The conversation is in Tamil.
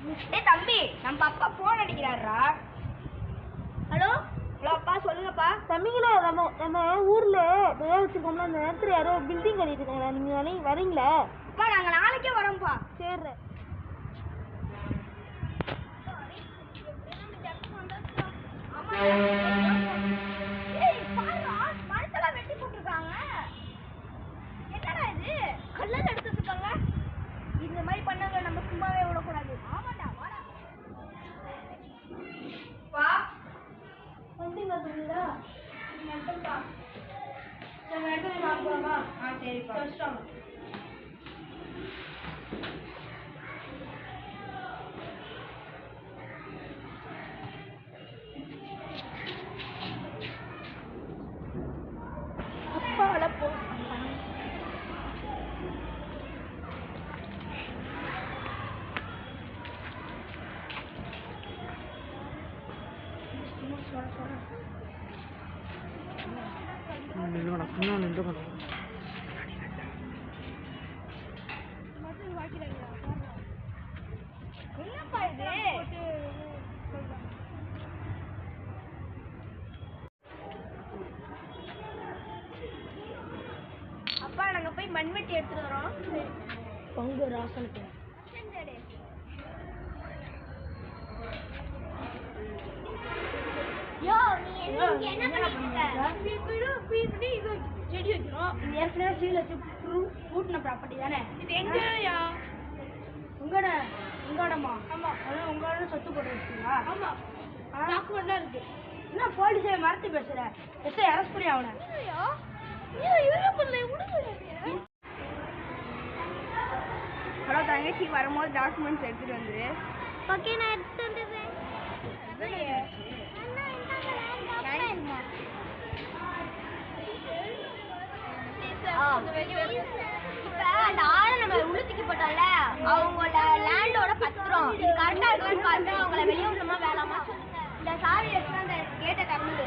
டேய் தம்பி, நம்ம அப்பா போன் அடிக்கிறாரா? ஹலோ ஹலோ அப்பா, சொல்லுங்கப்பா. தம்பிங்களா, நம்ம ஊர்ல வச்சிருக்கோம்ல, அந்த நேரத்துல யாரோ பில்டிங் கட்டிட்டு இருக்காங்களா, நீங்க வரீங்களா? அப்பா நாங்க நாளைக்கே வரோம்ப்பா. சரி. மரத்தெல்லாம் வெட்டி போட்டுருக்காங்க. என்னடா இது, கல்லெல்லாம் எடுத்து வச்சிருக்காங்க. இந்த மாதிரி பண்ணவங்க நம்ம சும்மாவே விடக்கூடாது. ஆமாடா, வாடா. வா வந்தீங்களா தம்பிங்களா? நட்டப்பா. சரி எடுத்து சாப்பிடுவோமா? சரிப்பா. கஷ்டம். அப்பாவால போ. என்னப்பா இது? அப்பா நாங்க போய் மண்வெட்டி எடுத்துட்டு வரோம். பங்கு ராசனுக்கு யோ, நீ என்ன பண்ணிட்டு இருக்க? செடி வைக்கிறோம். இது ஏற்கனவே சீல் வச்சு பூட்டின ப்ராப்பர்ட்டி தானே? இது எங்கயா? உங்களோடமா? ஆமா. அதான் உங்களோட சொத்து போட்டு வச்சுங்களா? ஆமா. டாக்குமெண்ட்லாம் இருக்கு. என்ன போலீஸை மறந்து பேசுற? எஸ்ஐ அரெஸ்ட் பண்ணி அவனை. ஹலோ தங்கச்சி, வரும்போது டாக்குமெண்ட்ஸ் எடுத்துட்டு வந்துரு. ஓகே, நான் எடுத்து வந்துடுறேன். இப்ப அந்த ஆளை நம்ம உளுத்திக்கு போட்டோம்ல, அவங்களோட லேண்டோட பத்திரம் இது கரெக்டா இருக்கான்னு பார்த்து அவங்கள வெளியே விடணுமா வேணாமா? இந்த சாவி வச்சு அந்த கேட்டை திறந்துடு.